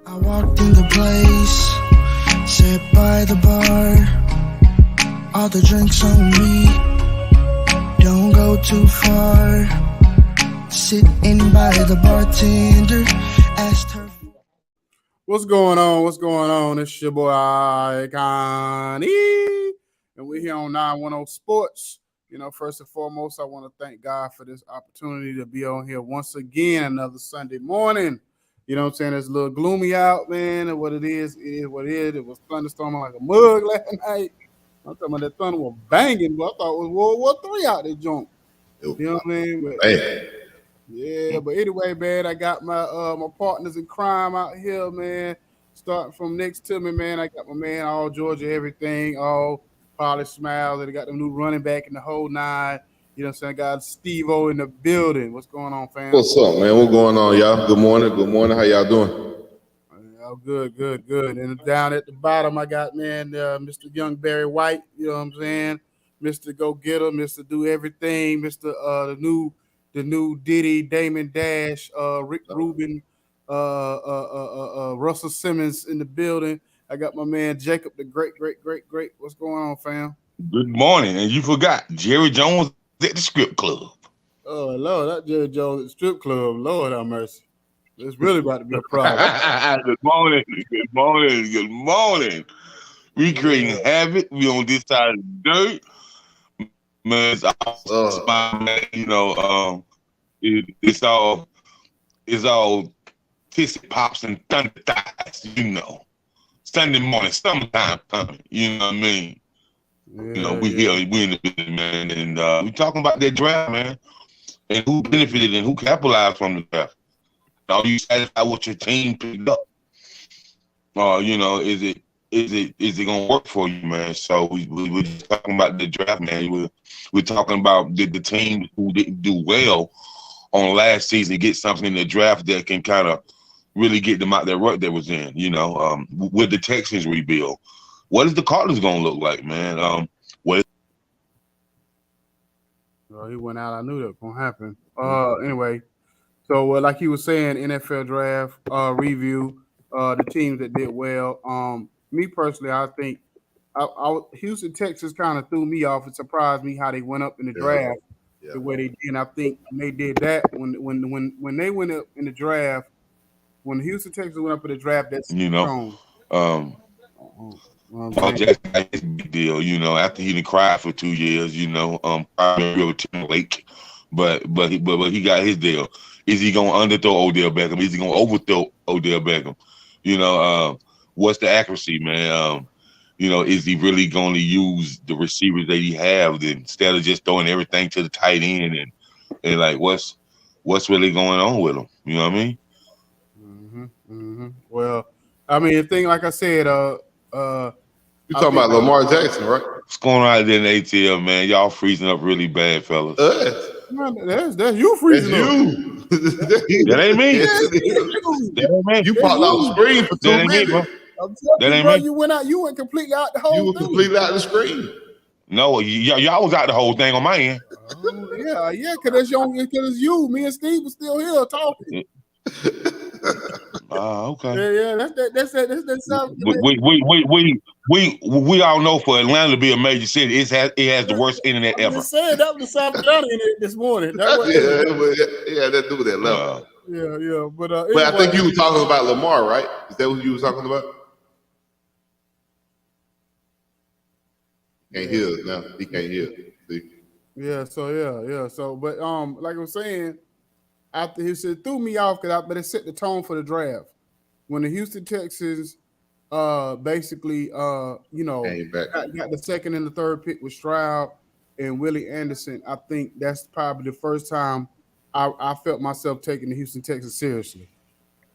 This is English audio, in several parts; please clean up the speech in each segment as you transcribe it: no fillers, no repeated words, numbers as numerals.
I walked in the place, sat by the bar, all the drinks on me, don't go too far, sitting by the bartender, asked her. What's going on? What's going on? It's your boy Icon-E, and we're here on 910 Sports. You know, first and foremost, I want to thank God for this opportunity to be on here once again, another Sunday morning. You know what I'm saying? It's a little gloomy out, man, and what it is what it is. It was thunderstorming like a mug last night. I'm talking about that thunder was banging, but I thought it was World War III out there, junk. You know what I mean? But, yeah, but anyway, man, I got my partners in crime out here, man. Starting from next to me, man, I got my man, all Georgia, everything, all polished smiles, and I got the new running back in the whole nine. You know what I'm saying? I got Steve-O in the building. What's going on, fam? What's up, man? What's going on, y'all? Good morning. Good morning. How y'all doing? Oh, good. And down at the bottom, I got, man, Mr. Young Barry White, you know what I'm saying? Mr. Go Getter, Mr. Do Everything, Mr. The new Diddy, Damon Dash, Rick Rubin, Russell Simmons in the building. I got my man Jacob, the great. What's going on, fam? Good morning. And you forgot Jerry Jones at the strip club. Oh, Lord, that Jerry Jones at the strip club. Lord have mercy. It's really about to be a problem. Good morning. We creating havoc. We on this side of the dirt. Man, it's all tissy pops and thunder thighs, you know. Sunday morning, summertime coming, you know what I mean? We in the business, man, and we talking about that draft, man, and who benefited and who capitalized from the draft. Are you satisfied with your team picked up? Is it gonna work for you, man? So we're just talking about the draft, man. We're talking about the team who didn't do well on last season get something in the draft that can kind of really get them out that rut they was in. With the Texans rebuild, what is the Cardinals gonna look like, man? Well, he went out. I knew that was gonna happen. Anyway. So, like he was saying, NFL draft review, the teams that did well. Me personally, I think Houston, Texas kind of threw me off. It surprised me how they went up in the draft the way they did. And I think they did that when they went up in the draft. When Houston, Texas went up in the draft, that's Lamar Jackson got his big deal. After he didn't cry for 2 years. Probably Timberlake, but he got his deal. Is he going to underthrow Odell Beckham? Is he going to overthrow Odell Beckham? What's the accuracy, man? Is he really going to use the receivers that he have instead of just throwing everything to the tight end and like what's really going on with him? You know what I mean? Mm-hmm. Well, I mean, the thing, like I said, you're talking about Lamar Jackson, right? What's going on out there in the ATL, man? Y'all freezing up really bad, fellas. That's you freezing up. That ain't me. That ain't me. You popped out the screen for 2 minutes. I'm telling you, bro, you went completely out the whole thing. You were completely out the screen. No, y'all was out the whole thing on my end. Yeah, because it's you. Me and Steve was still here talking. Okay. Yeah, that's we all know for Atlanta to be a major city, it has the worst internet ever. I said that was the South Carolina internet this morning. That to do with that level. Yeah, but anyway. I think you were talking about Lamar, right? Is that what you were talking about? Can't hear us now. He can't hear. See? Yeah. So, but like I was saying. After he said threw me off but it set the tone for the draft. When the Houston Texans basically got the second and the third pick with Stroud and Willie Anderson, I think that's probably the first time I felt myself taking the Houston Texans seriously.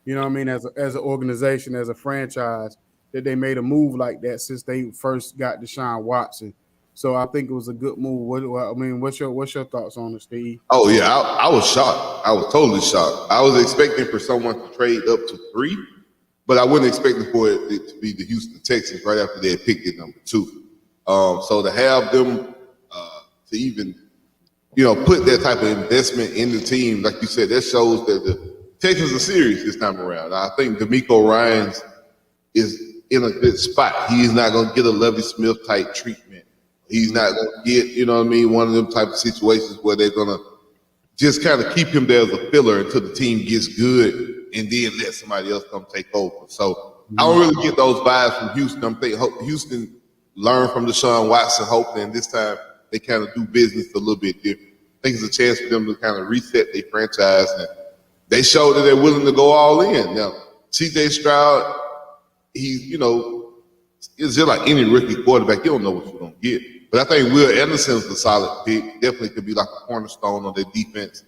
You know what I mean? As an organization, as a franchise, that they made a move like that since they first got Deshaun Watson. So I think it was a good move. What's your thoughts on it, Steve? Oh yeah, I was shocked. I was totally shocked. I was expecting for someone to trade up to 3, but I wasn't expecting for it to be the Houston Texans right after they had picked at number 2. So to have them to even put that type of investment in the team, like you said, that shows that the Texans are serious this time around. I think D'Amico Ryans is in a good spot. He's not going to get a Lovie Smith type treatment. He's not going to get, you know what I mean, one of them type of situations where they're going to just kind of keep him there as a filler until the team gets good and then let somebody else come take over. So I don't really get those vibes from Houston. I'm thinking Houston learned from Deshaun Watson, hoping, and this time they kind of do business a little bit different. I think it's a chance for them to kind of reset their franchise, and they showed that they're willing to go all in. Now, C.J. Stroud, he's, you know, it's just like any rookie quarterback. You don't know what you're going to get. But I think Will Anderson's a solid pick. Definitely could be like a cornerstone on their defense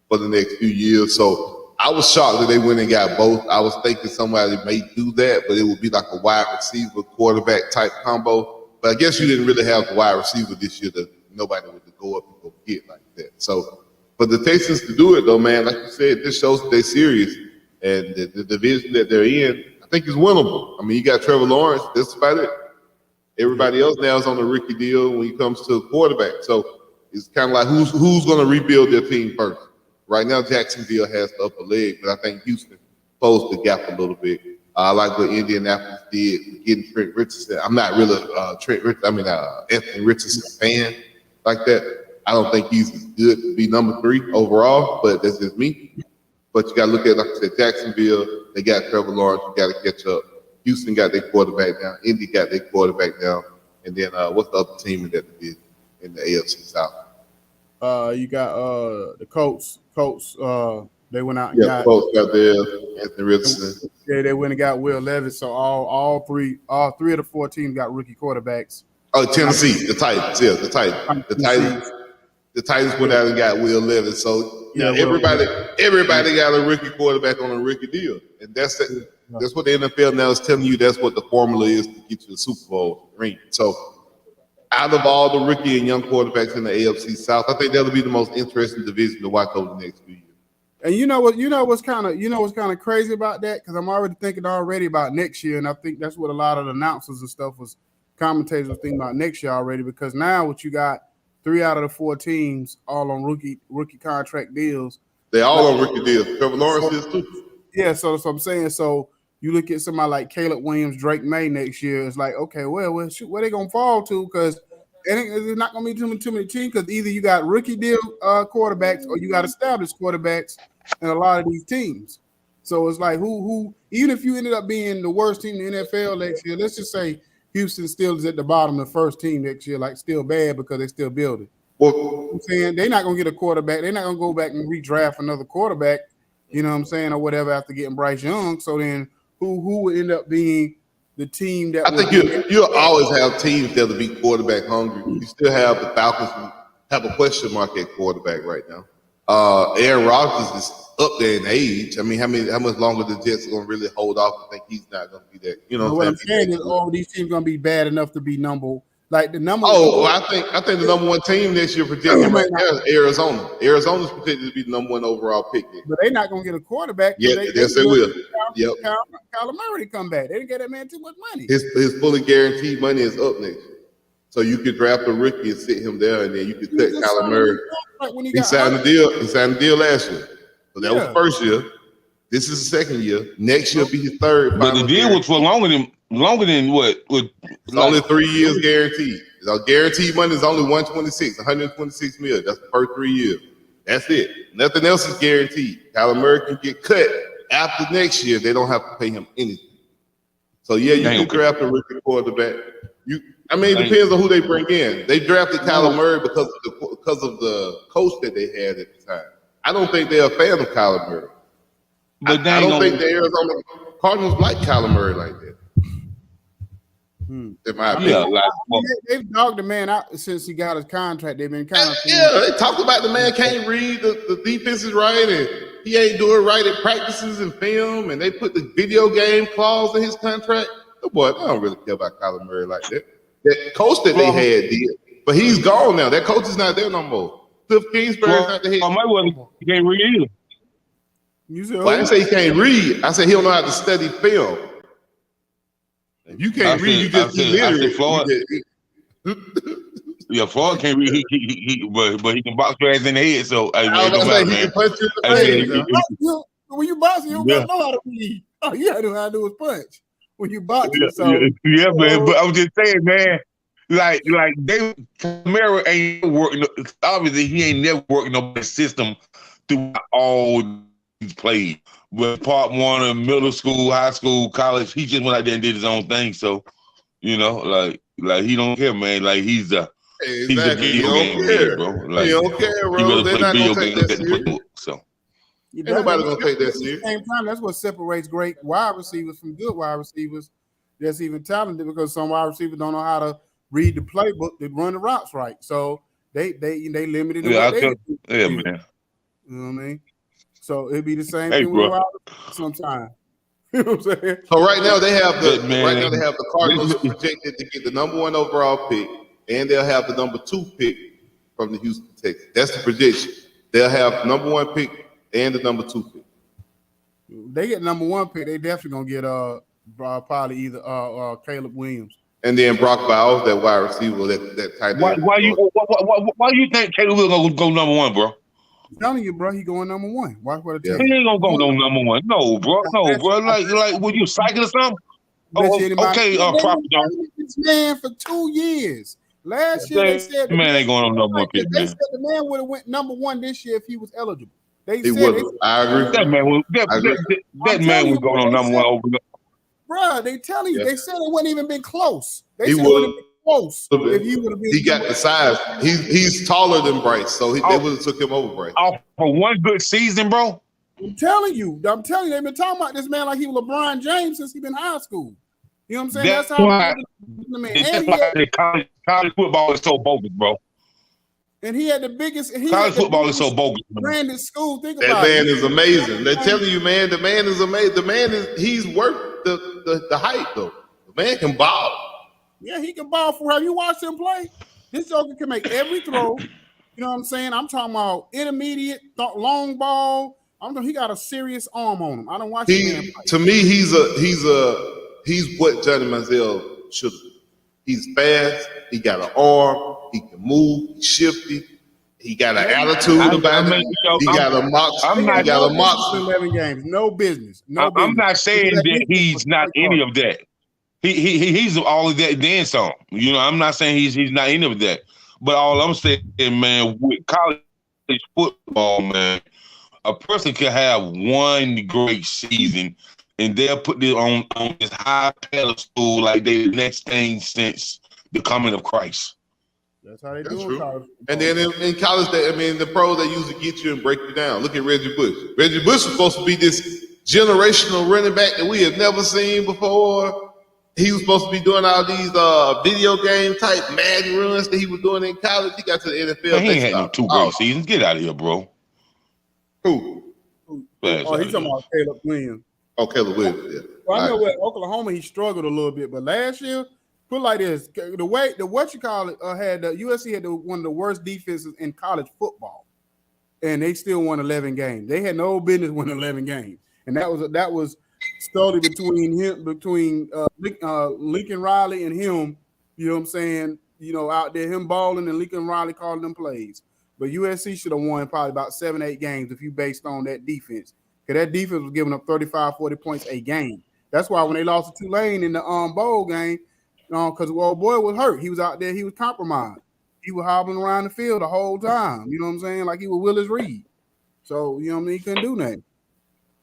for the next few years. So I was shocked that they went and got both. I was thinking somebody may do that, but it would be like a wide receiver quarterback type combo. But I guess you didn't really have the wide receiver this year that nobody would go up and go get like that. So for the Texans to do it though, man, like you said, this shows that they're serious. And the division that they're in, I think is winnable. I mean, you got Trevor Lawrence. That's about it. Everybody else now is on the rookie deal when it comes to quarterback. So it's kind of like who's going to rebuild their team first. Right now, Jacksonville has the upper leg, but I think Houston closed the gap a little bit. I like what Indianapolis did getting Trent Richardson. I'm not really Anthony Richardson fan like that. I don't think he's as good to be number 3 overall, but that's just me. But you got to look at, like I said, Jacksonville. They got Trevor Lawrence. You got to catch up. Houston got their quarterback now. Indy got their quarterback now. And then what's the other team in that division in the AFC South? You got the Colts. They went out and got Colts got there. Anthony Richardson. Yeah, they went and got Will Levis. So all three of the 4 teams got rookie quarterbacks. Oh, Tennessee, the Titans. Yeah, the Titans. The Titans went out and got Will Levis. So everybody got a rookie quarterback on a rookie deal, and that's it. That's what the NFL now is telling you. That's what the formula is to get you the Super Bowl ring. So, out of all the rookie and young quarterbacks in the AFC South, I think that'll be the most interesting division to watch over the next few years. And what's kind of crazy about that? Because I'm already thinking about next year, and I think that's what a lot of the announcers and stuff commentators were thinking about next year already. Because now what you got, 3 out of the 4 teams all on rookie contract deals. They all on rookie deals. Trevor Lawrence is too. Yeah, so that's what I'm saying. So you look at somebody like Caleb Williams, Drake May next year. It's like, okay, well, where they gonna fall to? Because there's not gonna be too many teams. Because either you got rookie deal quarterbacks or you got established quarterbacks in a lot of these teams. So it's like who even if you ended up being the worst team in the NFL next year, let's just say Houston still is at the bottom of the first team next year, like still bad because they're still building. Well, I'm saying they're not gonna get a quarterback. They're not gonna go back and redraft another quarterback. You know what I'm saying, or whatever after getting Bryce Young. So then, who would end up being the team that? I think you'll always have teams that'll be quarterback hungry. You still have the Falcons who have a question mark at quarterback right now. Aaron Rodgers is up there in age. I mean, how much longer the Jets are gonna really hold off? I think he's not gonna be that. You know what I'm saying is all these teams gonna be bad enough to be number. Like the number. Oh, I think the number 1 team this year projected right now is Arizona. Arizona's projected to be the number 1 overall pick. But they're not gonna get a quarterback. Yeah, yes, they will. Yep. Kyler Murray come back. They didn't get that man too much money. His fully guaranteed money is up next year. So you could draft a rookie and sit him there, and then you could cut Kyler Murray. He signed the deal. He signed the deal last year. So that was the first year. This is the second year. Next year will be his third. But the deal was for longer than what? It's only 3 years guaranteed. So guaranteed money is only 126 million. That's the first 3 years. That's it. Nothing else is guaranteed. Kyler Murray can get cut after next year. They don't have to pay him anything. So you can draft a rookie quarterback. It depends on who they bring in. They drafted Kyler Murray because of the coach that they had at the time. I don't think they're a fan of Kyler Murray. But I don't think the Arizona Cardinals like Kyler Murray like that. In my opinion. They've dogged the man out since he got his contract. They've been kind of they talked about the man can't read, the defense is right, and he ain't doing right at practices and film, and they put the video game clause in his contract. Oh boy, I don't really care about Kyler Murray like that. That coach that they had did, but he's gone now. That coach is not there no more. Cliff Kingsbury's not the head. He can't read either. I didn't say he can't read. I said he don't know how to study film. If you can't read, you just literally. Floyd can't read. But he can box your ass in the head. So I was gonna say he can punch you in the face. When you boxing, you don't Yeah. gotta know how to read. All you gotta know how to do is punch when you boxing. Yeah, So man. But I'm just saying, man. Like David Camaro ain't working. Obviously, he ain't never working on the system throughout all these plays. But part one of middle school, high school, college, he just went out there and did his own thing. So, like he don't care, man. Like he's a Exactly. He video don't game care. head, bro. Like He don't care, he bro. rather They're play not video gonna take games that than serious. playbook. So. Ain't nobody gonna take that serious. At the same time, that's what separates great wide receivers from good wide receivers that's even talented, because some wide receivers don't know how to read the playbook to run the routes right. So they limited in what they can do. Yeah, man. You know what I mean? So it'd be the same Hey, thing with bro. wide sometimes. You know what I'm saying? So right now they have the Man. Cardinals projected to get the number 1 overall pick, and they'll have the number 2 pick from the Houston Texans. That's the projection. They'll have the number 1 pick and the number 2 pick. They get number 1 pick, they definitely gonna get probably either Caleb Williams. And then Brock Bowers, that wide receiver, that tight end. Why you think Caleb will go number 1, bro? I'm telling you, bro, he going number 1. Watch what I tell He you. ain't gonna go no number 1. No, bro. No, bro. Like, were you psychic or something? Okay, Prophet Jones. This man for 2 years. Last year they said the man ain't going on number 1 pick, they man. said the man would have went number 1 this year if he was eligible. They He said would. I agree. That man was that man was going on number 1 over. Bro, they telling you, they said it wouldn't even been close. They He said it would have been close if he would have been. He got the size. He's taller than Bryce, so they would have took him over Bryce. Off for one good season, bro. I'm telling you, they've been talking about this man like he was LeBron James since he been in high school. You know what I'm saying? That's why college football is so bogus, bro. And he had the biggest. College football is so bogus. Branded school. Think that about man it. is amazing. They're telling you, man. The man is amazing. The man he's worth the hype though. The man can ball. Yeah, he can ball for. Have you watched him play? This joker can make every throw. You know what I'm saying? I'm talking about intermediate, long ball. He got a serious arm on him. I don't watch him play. To me, he's what Johnny Manziel should have been. He's fast. He got an arm. He can move. He's shifty. He got an attitude about him. He got a moxie. He got a moxie. 11 games. No business. I'm not saying that he's not any of that. He's all of that then some. You know, I'm not saying he's not any of that. But all I'm saying, man, with college football, man, a person can have one great season and they'll put this on this high pedestal like they the next thing since the coming of Christ. That's how they do in college. And then in college, the pros, they usually get you and break you down. Look at Reggie Bush. Reggie Bush was supposed to be this generational running back that we have never seen before. He was supposed to be doing all these video game type Madden runs that he was doing in college. He got to the NFL. Man, he ain't had no 2 great seasons. Get out of here, bro. Who? He's talking about Caleb Williams. Oh, Caleb Williams, yeah. Well, I know with Oklahoma he struggled a little bit, but last year, put it like this: had USC had one of the worst defenses in college football, and they still won 11 games. They had no business winning 11 games, and that was solely between Lincoln Riley and him. You know what I'm saying? You know, out there him balling and Lincoln Riley calling them plays. But USC should have won probably about 7-8 games if you based on that defense. Because that defense was giving up 35, 40 points a game. That's why when they lost to Tulane in the bowl game, because old boy was hurt. He was out there. He was compromised. He was hobbling around the field the whole time. You know what I'm saying? Like he was Willis Reed. So, you know what I mean? He couldn't do nothing.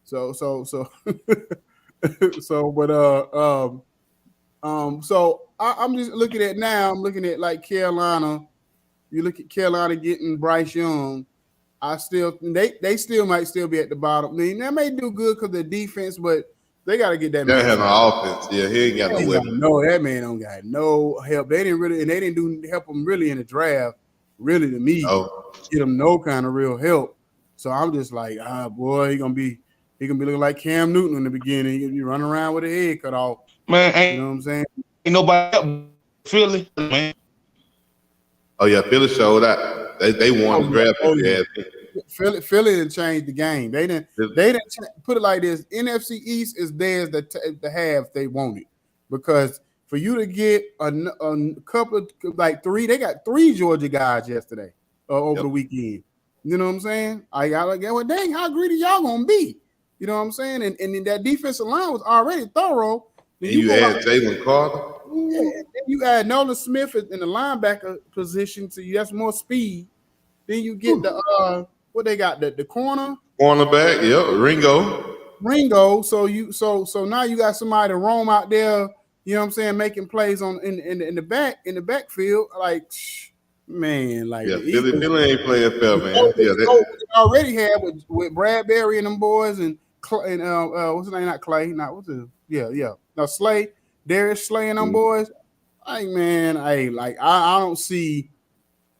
So I'm just looking at now. I'm looking at like Carolina. You look at Carolina getting Bryce Young. They still might still be at the bottom. I mean, they may do good because of the defense, but they got to get that. They have no offense. Yeah, he ain't got no weapon. No, that man don't got no help. They didn't help him really in the draft. Really, to me, get him no kind of real help. So I'm just like, boy, he gonna be looking like Cam Newton in the beginning. He gonna be running around with his head cut off. Man, you know what I'm saying? Ain't nobody else Philly, man. Oh yeah, Philly showed out. They won the draft. Philly didn't change the game. They didn't put it like this. NFC East is theirs to have if they want it, because for you to get a couple of like 3, they got 3 Georgia guys yesterday over the weekend. You know what I'm saying? I got like, well, dang, how greedy y'all gonna be? You know what I'm saying? And then that defensive line was already thorough. Then And you go add out, Jalen Carter. yeah, and then you add Nolan Smith in the linebacker position, so you have more speed. Then you get the what they got, the corner Cornerback, yeah, Ringo. So now you got somebody to roam out there, you know what I'm saying, making plays in the backfield. Like, man, like Yeah, the Eagles, Philly ain't playing fair, man. they Yeah, that, already had with Bradbury and them boys and what's his name? Not Clay, not what's his? Yeah. No, Slay, Darius Slay and them boys. Hey man, I don't see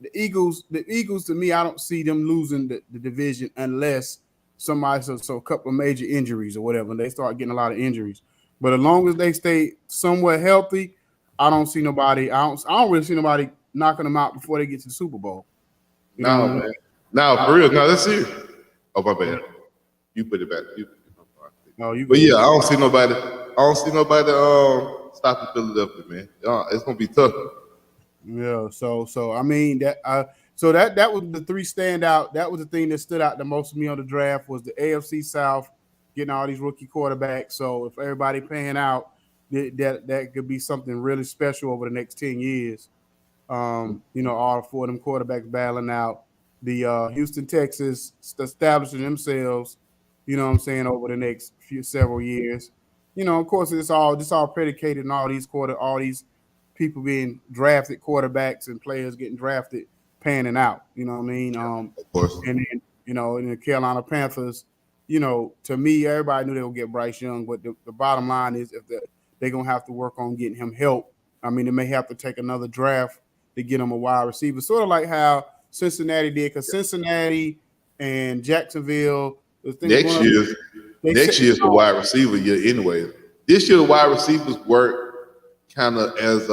the Eagles. The Eagles to me, I don't see them losing the division unless somebody so a couple of major injuries or whatever. And they start getting a lot of injuries. But as long as they stay somewhat healthy, I don't see nobody. I don't really see nobody knocking them out before they get to the Super Bowl. You know what I mean? man. Now, for real, no, that's it. Oh, my bad. You put it back. But yeah, I don't see nobody. Stopping Philadelphia, man. It's gonna be tough. Yeah. So I mean that. That was the three standout. That was the thing that stood out the most to me on the draft was the AFC South getting all these rookie quarterbacks. So if everybody paying out, that could be something really special over the next 10 years. All four of them quarterbacks battling out. The Houston, Texas establishing themselves, you know what I'm saying, over the next several years. Of course, it's all predicated on all these people being drafted, quarterbacks and players getting drafted, panning out. You know what I mean? Of course. And then, in the Carolina Panthers, to me, everybody knew they would get Bryce Young, but the bottom line is they're going to have to work on getting him help. I mean, they may have to take another draft to get him a wide receiver, sort of like how Cincinnati did, because Cincinnati and Jacksonville. Next year's the wide receiver year anyway. This year, the wide receivers weren't kind of as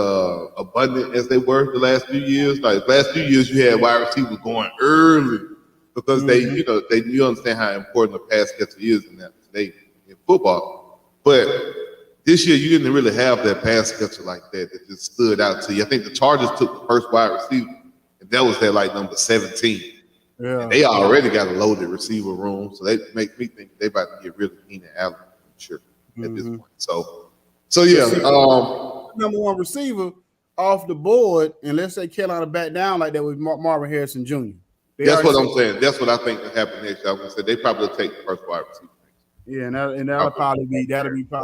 abundant as they were the last few years. Like the last few years, you had wide receivers going early because you understand how important the pass catcher is in that today in football. But this year, you didn't really have that pass catcher like that just stood out to you. I think the Chargers took the first wide receiver, and that was their number 17. Yeah. And they already got a loaded receiver room, so they make me think they about to get rid of Keenan Allen, I'm sure, at this point. So yeah, number one receiver off the board, and let's say Carolina back down like that with Marvin Harrison Jr. That's what I'm saying. That's what I think will happen next year. I'm gonna say they probably take the first wide receiver. Yeah, and that'll probably be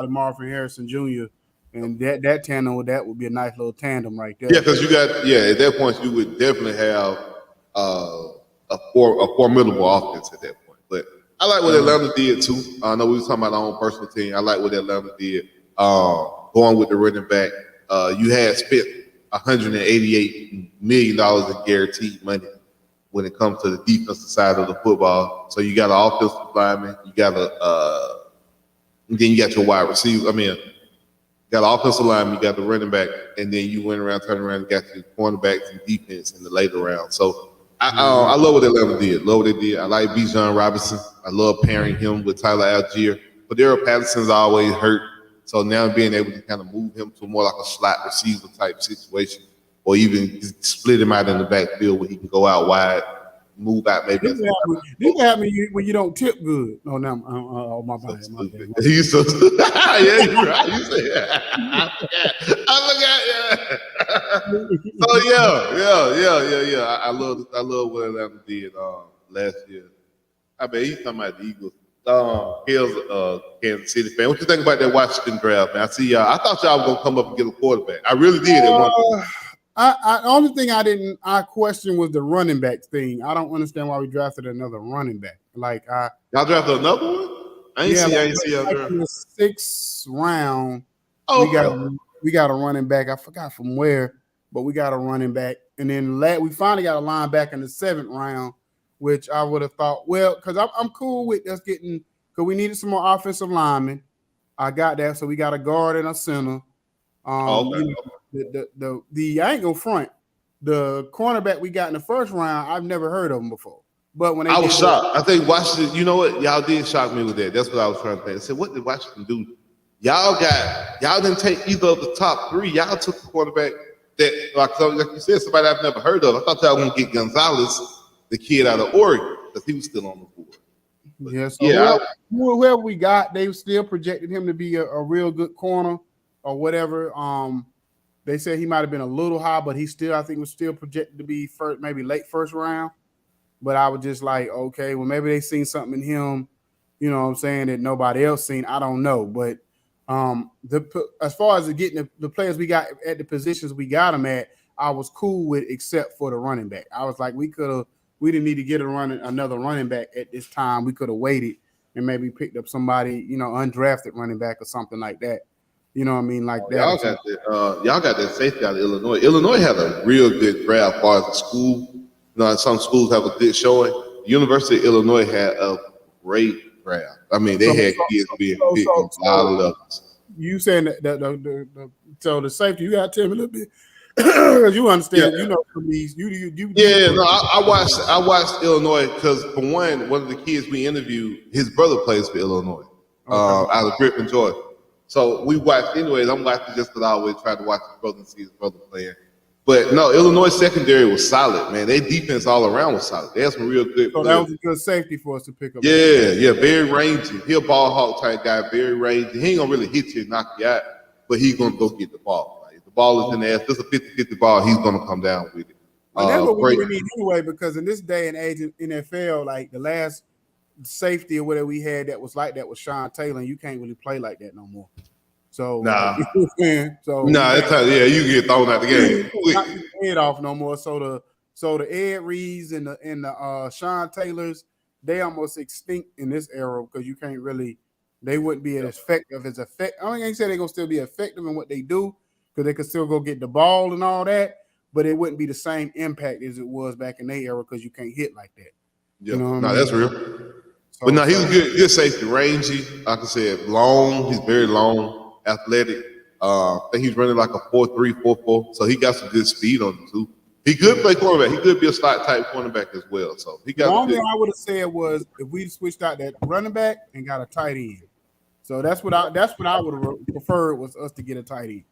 Marvin Harrison Jr. And that tandem would be a nice little tandem right there. Yeah, because at that point you would definitely have a formidable offense at that point. But I like what Atlanta did too. I know we were talking about our own personal team. I like what Atlanta did. Going with the running back, you had spent $188 million in guaranteed money when it comes to the defensive side of the football. So you got an offensive lineman, you got then you got your wide receiver. You got an offensive lineman, you got the running back, and then you went around, turned around, and got your cornerbacks and defense in the later round. So I love what Atlanta did. Love what they did. I like Bijan Robinson. I love pairing him with Tyler Algier. But Daryl Patterson's always hurt. So now being able to kind of move him to more like a slot receiver type situation, or even split him out in the backfield where he can go out wide, move out maybe. This will happen when you don't tip good. Oh, no, my bad. He's so yeah, you're right. You say I forgot. So yeah. I love what Atlanta did last year. I mean, he's talking about the Eagles. Hill's Kansas City fan. What you think about that Washington draft, man? I see y'all. I thought y'all were gonna come up and get a quarterback. I really did. Only thing I questioned was the running back thing. I don't understand why we drafted another running back. Y'all drafted another one? I ain't see y'all draft. In the 6th round. Oh, we got a running back. I forgot from where, but we got a running back, and then we finally got a linebacker in the 7th round. Which I would have thought, because I'm cool with us getting, because we needed some more offensive linemen. I got that, so we got a guard and a center. I ain't gonna front. The cornerback we got in the 1st round, I've never heard of him before. But when I was shocked. I think Washington, you know what? Y'all did shock me with that. That's what I was trying to think. I said, what did Washington do? Y'all didn't take either of the top 3. Y'all took the quarterback that, like you said, somebody I've never heard of. I thought y'all were gonna get Gonzalez, the kid out of Oregon, because he was still on the board. Yeah, so Yeah, whoever we got, they still projected him to be a real good corner or whatever. They said he might have been a little high, but he still, I think, was still projected to be first, maybe late first round. But I was just like, okay, well, maybe they seen something in him, you know what I'm saying, that nobody else seen. I don't know. But as far as getting the players we got at the positions we got them at, I was cool with except for the running back. I was like, we didn't need to get another running back at this time. We could have waited and maybe picked up somebody, undrafted running back or something like that. You know what I mean? Like that. y'all got that safety out of Illinois. Illinois had a real good draft as far as the school. Some schools have a good showing. The University of Illinois had a great draft. I mean, they had kids being picked on a lot of levels. You saying that so the safety, you got to tell me a little bit because you understand. Yeah. You know, from these, you. Yeah, no, I watched Illinois because for one of the kids we interviewed, his brother plays for Illinois, out of Griffin, Georgia. So we watched anyways. I'm watching just because I always try to watch his brother and see his brother playing. But no, Illinois secondary was solid, man. Their defense all around was solid. They had some real good So players. that was a good safety for us to pick up. Yeah, very rangy. He a ball hawk type guy, very rangy. He ain't gonna really hit you and knock you out, but he's gonna go get the ball. Like, if the ball is in the air, just a 50-50 ball, he's gonna come down with it. And that's what we really need anyway, because in this day and age in NFL, like the last safety or whatever we had that was like that was Sean Taylor, and you can't really play like that no more. So Nah. you get thrown out the game. Not get the head off no more. So the Ed Reeds and the Sean Taylors, they almost extinct in this era because you can't really, they wouldn't be as effective as effective. I ain't say they're gonna still be effective in what they do because they could still go get the ball and all that, but it wouldn't be the same impact as it was back in their era because you can't hit like that. Yeah, you know what I mean? That's real. So, but no, he was good safety, rangy. Like I said, long. He's very long, athletic. I think he's running like a 4.3, 4.4. So he got some good speed on him too. He could play cornerback. He could be a slot type cornerback as well. So he got. The only thing I would have said was if we switched out that running back and got a tight end. So that's what I would have preferred was us to get a tight end.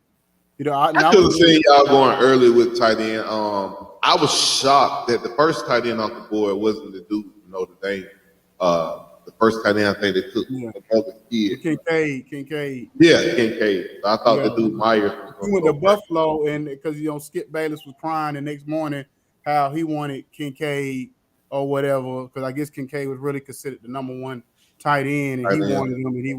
I could have seen y'all going early with tight end. I was shocked that the first tight end off the board wasn't the dude from Notre Dame. The first tight end I think they took another kid. Kincaid. Yeah, Kincaid. So I thought the dude Myers was he went to Buffalo, and because Skip Bayless was crying the next morning how he wanted Kincaid or whatever, because I guess Kincaid was really considered the number one tight end, and he wanted him, and he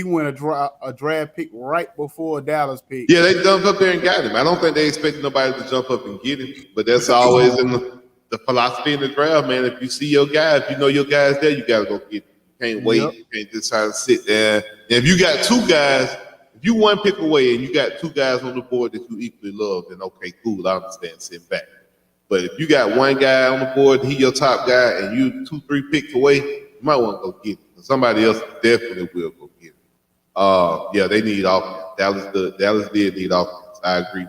went a draft pick right before a Dallas pick. Yeah, they jumped up there and got him. I don't think they expected nobody to jump up and get him, but that's always in the philosophy in the draft, man. If you see your guy, if you know your guy's there, you gotta go get him. You can't wait. You can't just try to sit there. And if you got two guys, if you one pick away and you got two guys on the board that you equally love, then okay, cool. I understand sitting back. But if you got one guy on the board, he your top guy, and you 2-3 picks away, you might want to go get him. Somebody else definitely will go get him. They need offense. Dallas did need offense. I agree.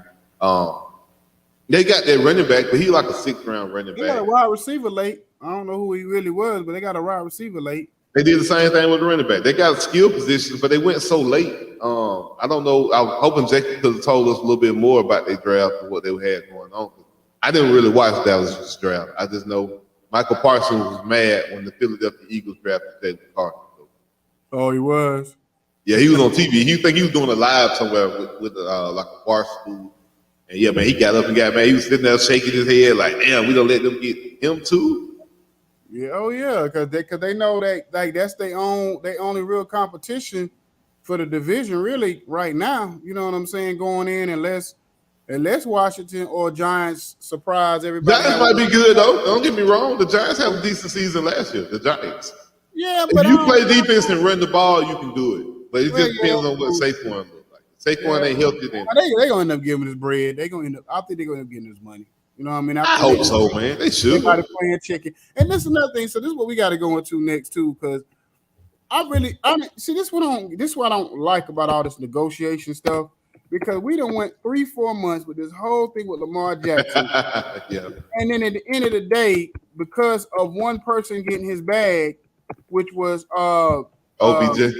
They got that running back, but he like a 6th round running back. They got a wide receiver late. I don't know who he really was, but they got a wide receiver late. They did the same thing with the running back. They got skill positions, but they went so late. I don't know. I was hoping Jackie could have told us a little bit more about their draft and what they had going on. I didn't really watch Dallas' draft. I just know Michael Parsons was mad when the Philadelphia Eagles drafted Jalen Carter. Oh, he was? Yeah, he was on TV. He think he was doing a live somewhere with like a bar school. And yeah, man, he got up and got mad. He was sitting there shaking his head like, damn, we don't let them get him too. Yeah, because they know that like that's their only real competition for the division really right now. You know what I'm saying? Going in unless Washington or Giants surprise everybody. Giants might be good though. Don't get me wrong. The Giants have a decent season last year. The Giants. Yeah, but if you play defense and run the ball, you can do it. But it just depends on what Saquon looks like. Saquon ain't healthy then. They gonna end up giving us bread. I think they're gonna end up getting us money. You know what I mean? I hope so, man. They should. Everybody playing chicken. And this is another thing. So this is what we got to go into next too, because this is what I don't like about all this negotiation stuff, because we done went 3-4 months with this whole thing with Lamar Jackson. Yeah. And then at the end of the day, because of one person getting his bag, which was OBJ.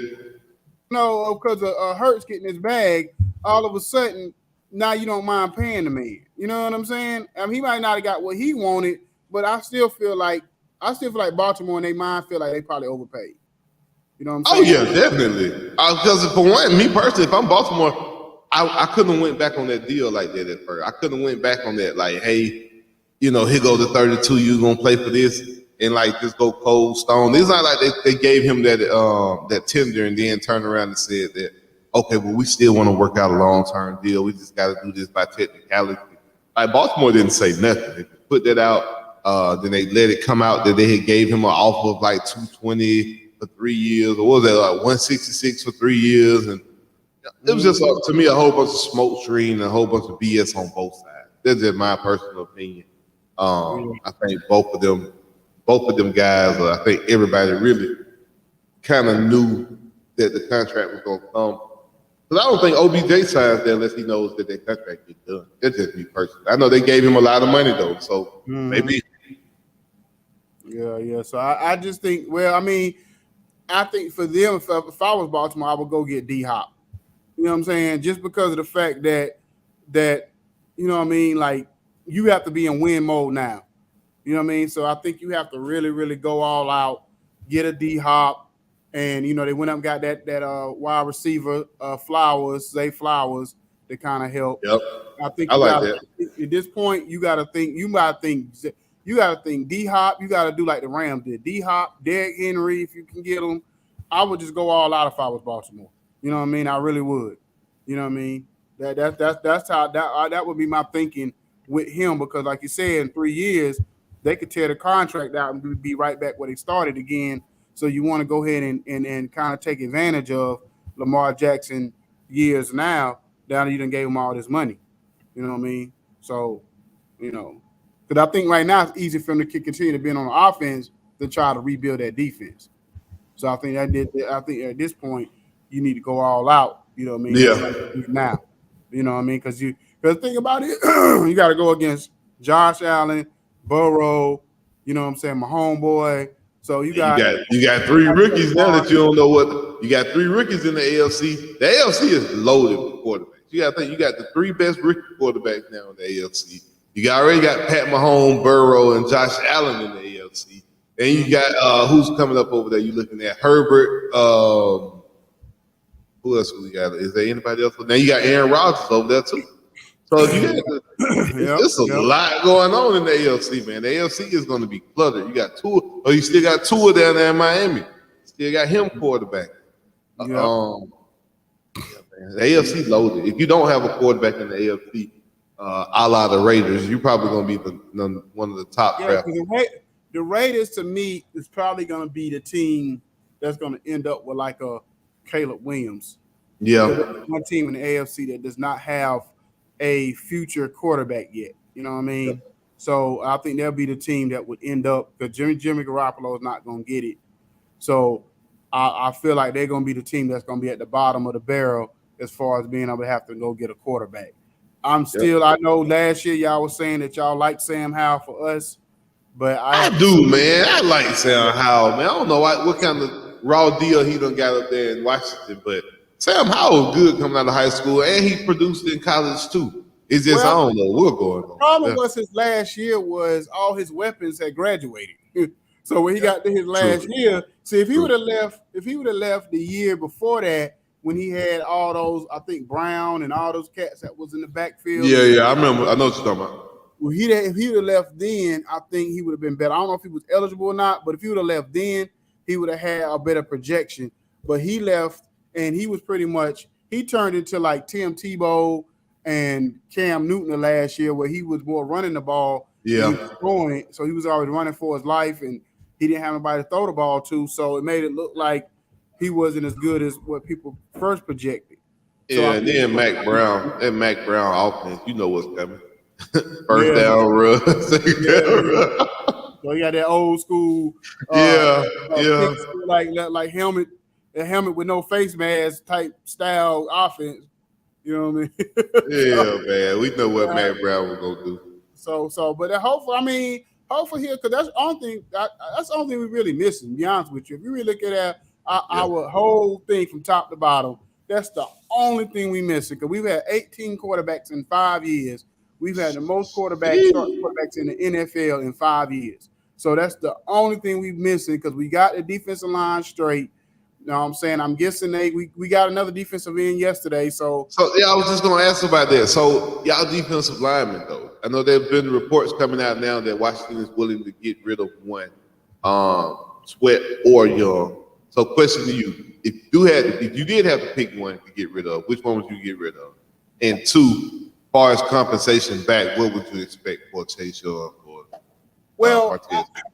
No, because of Hurts getting his bag, all of a sudden now you don't mind paying the man. You know what I'm saying? I mean, he might not have got what he wanted, but I still feel like I still feel like Baltimore in their mind feel like they probably overpaid. You know what I'm Oh saying? yeah, definitely. Because for one, me personally, if I'm Baltimore, I couldn't have went back on that deal like that at first. I couldn't have went back on that like, hey, here go the 32. You gonna play for this and like just go cold stone. It's not like they gave him that tender and then turned around and said that okay, well we still want to work out a long term deal. We just got to do this by technicality. Like Baltimore didn't say nothing. They put that out. Then they let it come out that they had gave him an offer of like 220 for 3 years, or what was that like 166 for 3 years, and it was just to me a whole bunch of smoke screen and a whole bunch of BS on both sides. That's just my personal opinion. I think both of them guys, I think everybody really kind of knew that the contract was going to come. Because I don't think OBJ signs there unless he knows that their contract gets done. That's just me personally. I know they gave him a lot of money though, so maybe. Yeah. So I just think, well, I mean, I think for them, if I was Baltimore, I would go get D-Hop. You know what I'm saying? Just because of the fact that you know what I mean, like you have to be in win mode now. You know what I mean? So I think you have to really, really go all out, get a D-Hop, and they went up and got that wide receiver Zay Flowers to kind of help. Yep. I think I like that. At this point, you got to think D-Hop. You got to do like the Rams did. D-Hop, Derrick Henry, if you can get them. I would just go all out if I was Baltimore. You know what I mean? I really would. You know what I mean? That's how that would be my thinking with him, because like you said, in 3 years they could tear the contract out and be right back where they started again. So you want to go ahead and kind of take advantage of Lamar Jackson years now that you done gave him all this money. You know what I mean? So, because I think right now it's easy for him to continue to be on the offense than try to rebuild that defense. So I think I think at this point you need to go all out. You know what I mean? Yeah. Now, you know what I mean? Because think about it, you got to go against Josh Allen, Burrow. You know what I'm saying? My homeboy. So you got 3 rookies now that you don't know what. You got 3 rookies in the AFC. The AFC is loaded with quarterbacks. You got to think you got the 3 best rookie quarterbacks now in the AFC. You already got Pat Mahomes, Burrow, and Josh Allen in the AFC. And you got who's coming up over there? You looking at Herbert. Who else we got? Is there anybody else? Now you got Aaron Rodgers over there too. So you got there's a lot going on in the AFC, man. The AFC is going to be cluttered. You got Tua, you still got Tua down there in Miami. Still got him quarterback. The AFC loaded. If you don't have a quarterback in the AFC, a la the Raiders, you're probably going to be one of the top draft. The Raiders, to me, is probably going to be the team that's going to end up with like a Caleb Williams. Yeah. One team in the AFC that does not have a future quarterback yet. You know what I mean? Yep. So I think they'll be the team that would end up, because Jimmy Garoppolo is not going to get it. So I feel like they're going to be the team that's going to be at the bottom of the barrel as far as being able to have to go get a quarterback. I know last year y'all was saying that y'all like Sam Howell for us, but I do, man. I like Sam Howell, man. I don't know what kind of raw deal he done got up there in Washington, but Sam Howell was good coming out of high school, and he produced in college too. It's just I don't know what's going on. The problem was his last year was all his weapons had graduated. So when he got to his last year, see if he would have left the year before that, when he had all those, I think Brown and all those cats that was in the backfield. Yeah, I remember. I know what you're talking about. Well, if he would have left then, I think he would have been better. I don't know if he was eligible or not, but if he would have left then, he would have had a better projection. But he left, and he was he turned into like Tim Tebow and Cam Newton last year, where he was more running the ball. Yeah. He was throwing it, so he was always running for his life, and he didn't have anybody to throw the ball to, so it made it look like he wasn't as good as what people first projected. And then Mac Brown offense, you know what's coming. First down run, second down run. So he got that old school, like helmet with no face mask type style offense. You know what I mean? Yeah, man. We know what Mac Brown was gonna do. But hopefully here, because that's the only thing we really missing. To be honest with you, if you really look at our whole thing from top to bottom, that's the only thing we missing. Because we've had 18 quarterbacks in 5 years. We've had the most quarterbacks in the NFL in 5 years. So that's the only thing we're missing because we got the defensive line straight. You know what I'm saying? I'm guessing we got another defensive end yesterday. So yeah, I was just gonna ask about that. So y'all defensive linemen though. I know there have been reports coming out now that Washington is willing to get rid of one, Sweat or Young. So question to you: if you did have to pick one to get rid of, which one would you get rid of? And two, as far as compensation back, what would you expect for Chase Young or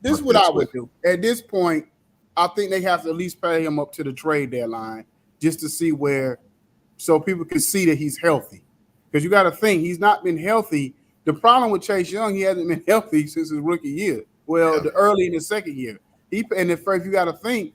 this is what I would do. At this point, I think they have to at least pay him up to the trade deadline just to see so people can see that he's healthy. Because you got to think, he's not been healthy. The problem with Chase Young, he hasn't been healthy since his rookie year. Well, the early in the second year. And at first, you got to think,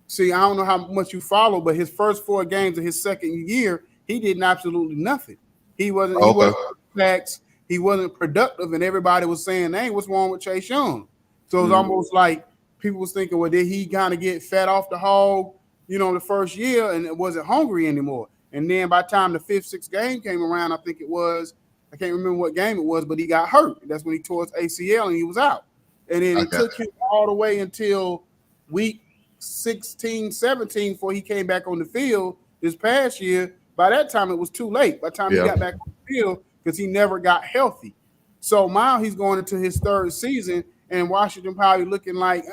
see, I don't know how much you follow, but his first 4 games of his second year, he did absolutely nothing. He wasn't sacks. He wasn't productive, and everybody was saying, hey, what's wrong with Chase Young? So it's almost like people was thinking, well, did he kind of get fat off the hog, the first year and it wasn't hungry anymore? And then by the time the 5th, 6th game came around, I think it was, I can't remember what game it was, but he got hurt. That's when he tore his ACL and he was out. And then it took him all the way until week 16, 17 before he came back on the field this past year. By that time, it was too late. By the time he got back on the field, because he never got healthy. So now he's going into his 3rd season, and Washington probably looking like,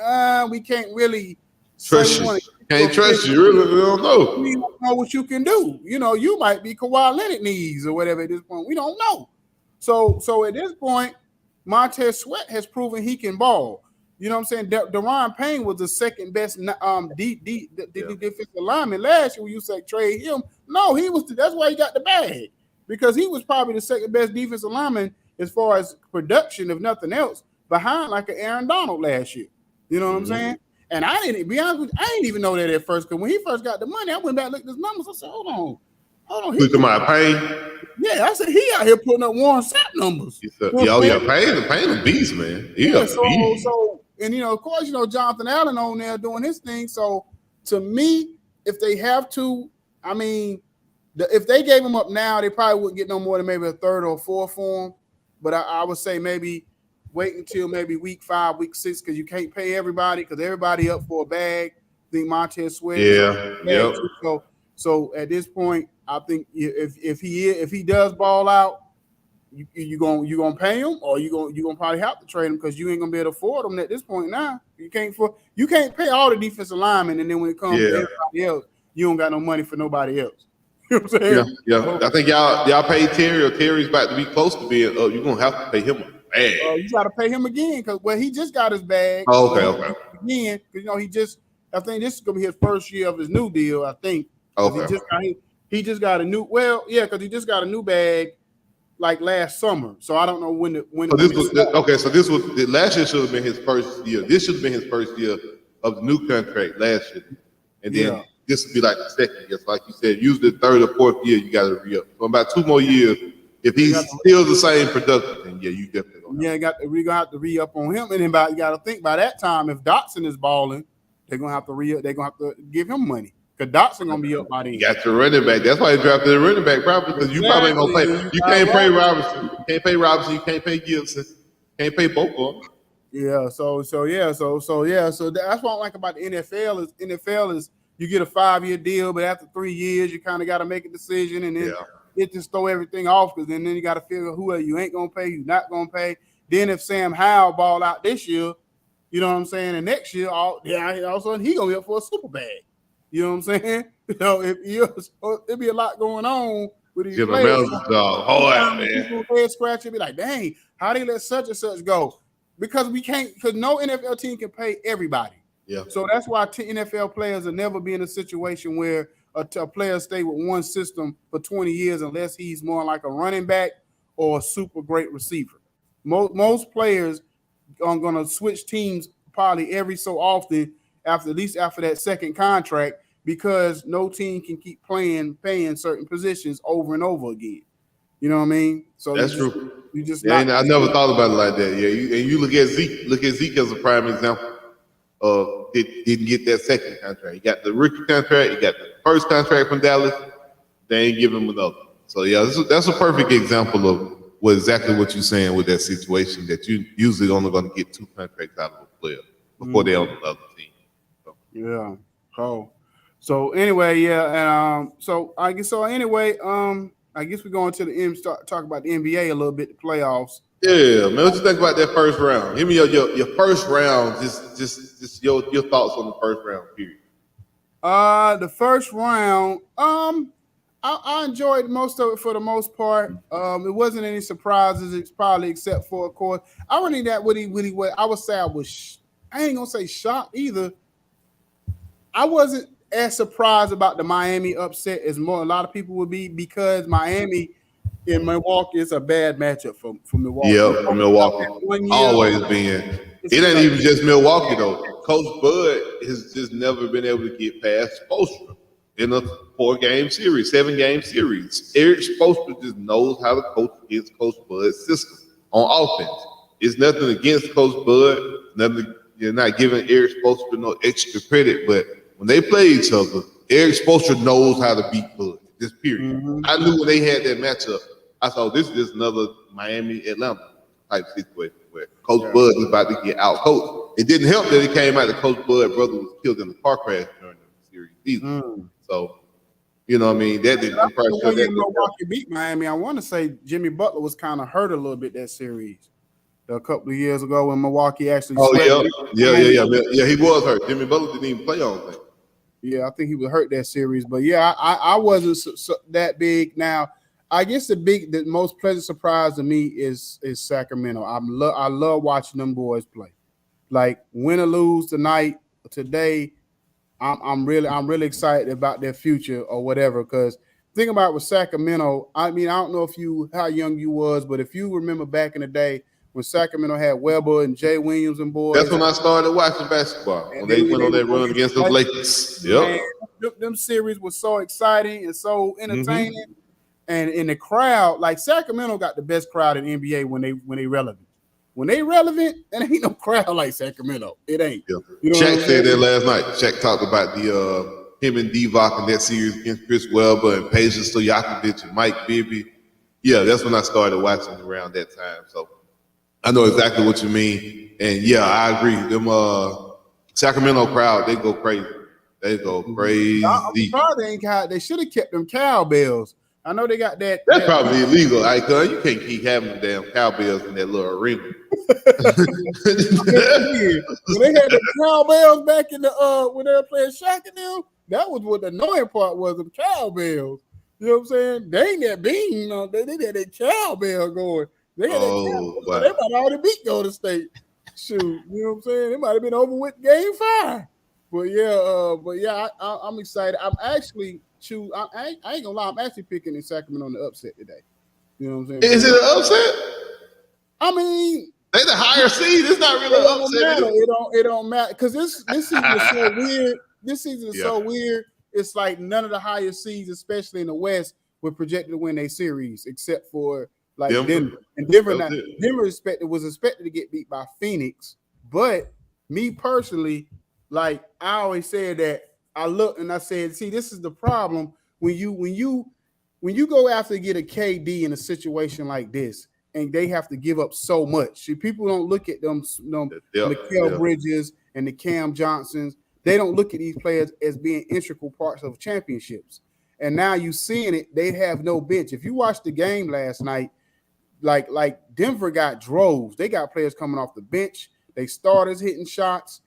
we can't really trust you. Can't trust you. Really, we don't know. We don't know what you can do. You might be Kawhi Leonard knees or whatever at this point. We don't know. So at this point, Montez Sweat has proven he can ball. You know what I'm saying? Deron Payne was the second best defensive lineman last year when you say trade him. No, that's why he got the bag. Because he was probably the second best defensive lineman as far as production, if nothing else, behind like an Aaron Donald last year. You know what I'm saying? And I didn't even know that at first, because when he first got the money, I went back and looked at his numbers. I said, hold on. Look at my Payne. Yeah, I said he out here putting up Warren Sapp numbers. Payne a beast, man. So of course, Jonathan Allen on there doing his thing. So to me, if they have to, if they gave him up now, they probably wouldn't get no more than maybe a 3rd or 4th for him. But I would say maybe wait until maybe week 5, week 6, because you can't pay everybody, because everybody up for a bag. I think Montez Sweat. Yeah. So at this point, I think if he does ball out, you gonna pay him, or you gonna probably have to trade him, because you ain't gonna be able to afford him at this point now. You can't pay all the defensive linemen, and then when it comes to everybody else, you don't got no money for nobody else. You know what I'm saying? Yeah. I think y'all paid Terry, or Terry's about to be close to being. You're gonna have to pay him a bag. You got to pay him again, because he just got his bag. Oh, okay. Again, because I think this is gonna be his first year of his new deal. I think. Okay. He just got a new. Well, yeah, because he just got a new bag like last summer. So I don't know when. So this was last year should have been his first year. This should have been his first year of the new contract last year, and then this would be like the second year. So like you said, usually the 3rd or 4th year you got to re-up. So about 2 more years. If he's still the same production, then you definitely don't. We're gonna have to re-up on him, and then you got to think by that time, if Dotson is balling, they're gonna have to re-up. They're gonna have to give him money, because Dotson gonna be up by then. You got your running back. That's why he drafted the running back, probably, because you probably ain't gonna pay. You can't pay Robinson. You can't pay Robinson. You can't pay Gibson. You can't pay both of them. Yeah. So that's what I like about the NFL is you get a 5-year deal, but after 3 years, you kind of got to make a decision, and then it just throw everything off, because then you got to figure who you ain't gonna pay, you not gonna pay. Then if Sam Howell ball out this year, you know what I'm saying, and next year, all of a sudden he gonna be up for a super bag. You know what I'm saying? It'd be a lot going on with these players. Man. Head scratch and be like, dang, how they let such and such go? Because no NFL team can pay everybody. Yeah. So that's why NFL players will never be in a situation where a player stay with one system for 20 years unless he's more like a running back or a super great receiver. Most players are going to switch teams probably every so often after that second contract, because no team can keep paying certain positions over and over again. You know what I mean? So that's true. You just I never thought about it like that. Yeah, you look at Zeke. Look at Zeke as a prime example. Didn't get that second contract. He got the rookie contract. He got the first contract from Dallas. They ain't give him another. So yeah, that's a perfect example of exactly what you're saying with that situation, that you usually only going to get 2 contracts out of a player before they're on the other team. So. Yeah. Cool. So anyway, yeah, and I guess we're going to the end. Start talk about the NBA a little bit, the playoffs. Yeah, man. What you think about that first round? Give me your first round. Just your thoughts on the first round. Period. The first round, I enjoyed most of it for the most part. It wasn't any surprises. It's probably except for, of course, I really that what he I would say I ain't gonna say shocked either. I wasn't as surprised about the Miami upset as a lot of people would be because Miami in Milwaukee is a bad matchup for Milwaukee. Yeah, for Milwaukee. Always been. It ain't even just Milwaukee though. Coach Bud has just never been able to get past Spoelstra in a 4-game series, 7-game series. Eric Spoelstra just knows how to coach against Coach Bud's system on offense. It's nothing against Coach Bud. Nothing. You're not giving Eric Spoelstra no extra credit, but when they play each other, Eric Spoelstra knows how to beat Bud. This period. Mm-hmm. I knew when they had that matchup, I thought this is another Miami-Atlanta type situation where Coach Bud is about to get out coached. It didn't help that it came out that Coach Bud's brother was killed in a car crash during the series season. So, you know what I mean? That didn't when Milwaukee beat Miami, I want to say Jimmy Butler was kind of hurt a little bit that series. A couple of years ago when Milwaukee actually yeah, he was hurt. Jimmy Butler didn't even play on that. Yeah, I think he was hurt that series, but yeah, I wasn't that big. Now, I guess the most pleasant surprise to me is Sacramento. I love watching them boys play. Like win or lose today, I'm really excited about their future or whatever. Because think about with Sacramento. I mean, I don't know how young you was, but if you remember back in the day when Sacramento had Weber and Jay Williams and boys. That's when I started watching basketball. When they went on that run against the Lakers. Yep. Them series was so exciting and so entertaining. Mm-hmm. And in the crowd, like Sacramento got the best crowd in NBA when they relevant. When they relevant, there ain't no crowd like Sacramento. It ain't. Yeah. You know Shaq said that last night. Shaq talked about him and Divock in that series against Chris Webber and Patience Stojakovic and Mike Bibby. Yeah, that's when I started watching around that time. So I know exactly what you mean. And yeah, I agree. Them Sacramento crowd, they go crazy. They go crazy. I'm surprised they should have kept them cowbells. I know they got that. That's probably illegal, because you can't keep having the damn cowbells in that little arena. When they had the cowbells back in the when they were playing Shaq and them, that was what the annoying part was, the cowbells. You know what I'm saying? They ain't that bean, they had that cowbell going. They had that wow. They might already beat Golden State. Shoot, you know what I'm saying? It might have been over with Game 5. But yeah, I'm excited. I'm actually I ain't gonna lie, I'm actually picking in Sacramento on the upset today. You know what I'm saying? Is it an upset? I mean, they the higher seed. It's not really an upset. It don't matter because this season is so weird. This season is so weird. It's like none of the higher seeds, especially in the West, were projected to win a series except for like Denver. And Denver was expected to get beat by Phoenix. But me personally, like I always said that I looked and I said, see, this is the problem when you go after to get a KD in a situation like this, and they have to give up so much. See, people don't look at them, Mikal Bridges and the Cam Johnsons. They don't look at these players as being integral parts of championships. And now you seeing it, they have no bench. If you watched the game last night, like Denver got droves. They got players coming off the bench. They starters hitting shots.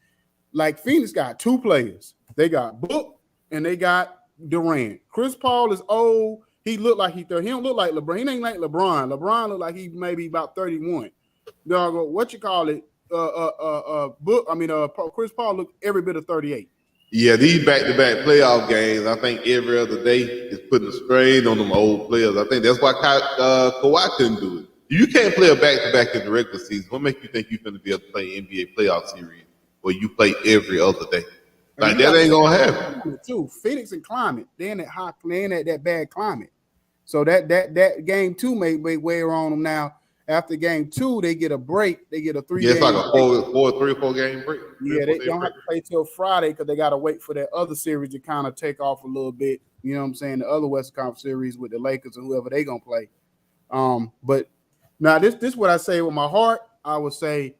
Like Phoenix got 2 players. They got Book and they got Durant. Chris Paul is old. He looked like he don't look like LeBron. He ain't like LeBron. LeBron looked like he maybe about 31. What you call it? Chris Paul looked every bit of 38. Yeah, these back-to-back playoff games, I think every other day is putting a strain on them old players. I think that's why Kawhi couldn't do it. You can't play a back-to-back in the regular season. What makes you think you're going to be able to play NBA playoff series where you play every other day? Like that ain't gonna happen. Too Phoenix and climate, they in that bad climate. So that game 2 may wear on them now. After game 2, they get a break. They get a 3. Yeah, it's like a 3 or 4 game break. Yeah, they don't have to play till Friday because they got to wait for that other series to kind of take off a little bit. You know what I'm saying? The other Western Conference series with the Lakers and whoever they gonna play. But now this is what I say with my heart. I would say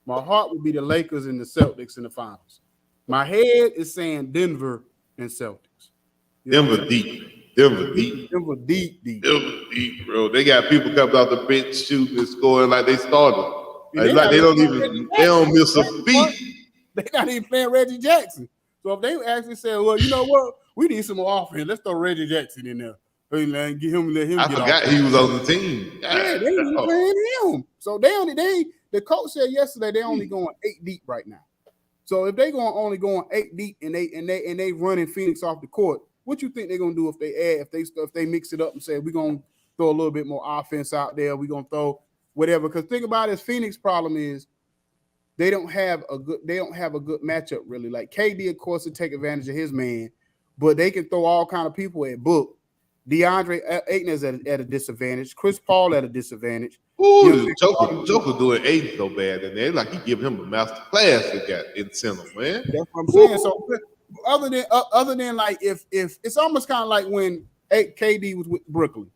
My heart would be the Lakers and the Celtics in the finals. My head is saying Denver and Celtics. You know Denver deep. Denver deep. Denver deep. Denver deep, bro. They got people coming off the bench shooting and scoring like they started. Like they don't miss a beat. They're not even playing Reggie Jackson. So if they actually say, well, you know what? We need some more offense. Let's throw Reggie Jackson in there. And let him I get forgot off. He was on the team. Yeah, they ain't playing him. So the coach said yesterday they only going 8 deep right now. So if they only going 8 deep and they running Phoenix off the court, what you think they're gonna do if they mix it up and say we're gonna throw a little bit more offense out there, we're gonna throw whatever? Because think about it, Phoenix problem is they don't have a good matchup really. Like KD, of course, to take advantage of his man, but they can throw all kind of people at Book. DeAndre Ayton is at a disadvantage. Chris Paul at a disadvantage. Ooh, Joker doing Ayton so bad in there. Like he giving him a master class in center, man. That's what I'm saying. So other than like if it's almost kind of like when KD was with Brooklyn.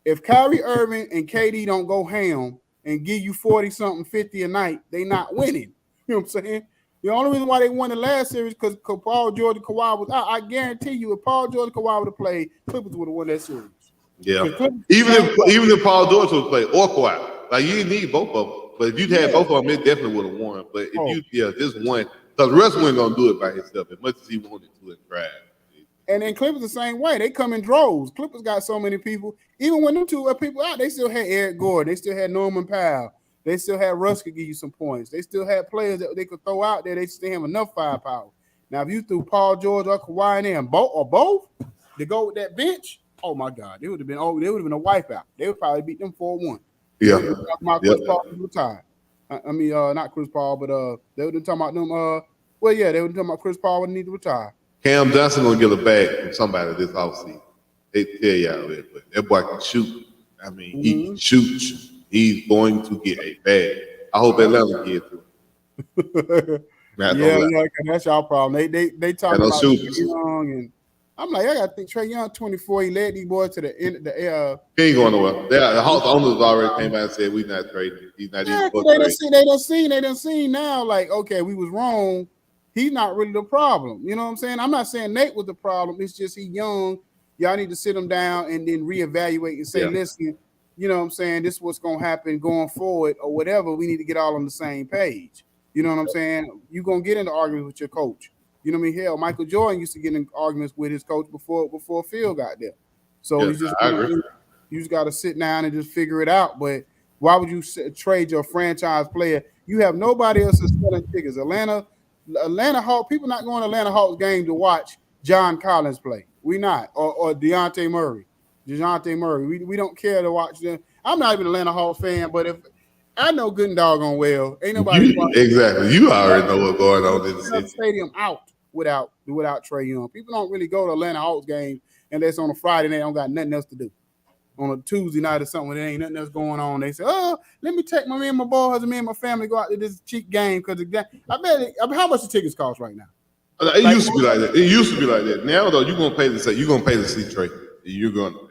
If Kyrie Irving and KD don't go ham and give you 40-something, 50 a night, they not winning. You know what I'm saying? The only reason why they won the last series because Paul George and Kawhi was out. I guarantee you, if Paul George and Kawhi would have played, Clippers would have won that series. Yeah. Even if Paul George would have played or Kawhi, like you didn't need both of them. But if you'd had both of them, it definitely would have won. But if just one, because Russ wasn't gonna do it by himself as much as he wanted to and tried. And then Clippers the same way. They come in droves. Clippers got so many people. Even when them two are people out, they still had Eric Gordon. They still had Norman Powell. They still had Russ could give you some points. They still had players that they could throw out there. They still have enough firepower. Now, if you threw Paul George or Kawhi in there and both to go with that bench, oh my God, they would have been a wipeout. They would probably beat them 4-1. Yeah. Chris Paul was retired. I mean, not Chris Paul, but they would have talking about them. They would talking about Chris Paul would need to retire. Cam Johnson gonna get a bag from somebody this offseason. They tell y'all that, but that boy can shoot. I mean, he can shoot. He's going to get a bag. I hope Atlanta get to. Yeah, that's y'all problem. They talk about Trae Young, and I'm like, I gotta think Trae Young 24. He led these boys to the end of the He ain't going nowhere. The Hawks owners already came out and said we not trading. He's not even they done seen now, like, okay, we was wrong. He's not really the problem. You know what I'm saying? I'm not saying Nate was the problem. It's just he young. Y'all need to sit him down and then reevaluate and say, listen, you know what I'm saying? This is what's going to happen going forward or whatever. We need to get all on the same page. You know what I'm saying? You're going to get into arguments with your coach. You know what I mean? Hell, Michael Jordan used to get in arguments with his coach before Phil got there. So you just got to sit down and just figure it out. But why would you trade your franchise player? You have nobody else that's selling tickets. Atlanta Hawks, people not going to Atlanta Hawks game to watch John Collins play. We not. Or DeJounte Murray. We don't care to watch them. I'm not even an Atlanta Hawks fan, but if I know good and doggone well, ain't nobody exactly. You already know what's going on in the city. Stadium out without Trae Young. People don't really go to Atlanta Hawks game unless on a Friday they don't got nothing else to do. On a Tuesday night or something when there ain't nothing else going on, they say, "Oh, let me take me and my boys and me and my family go out to this cheap game because how much the tickets cost right now?" It used to be like that. It used to be like that. Now though, you're gonna pay to see Trae. You're going to pay.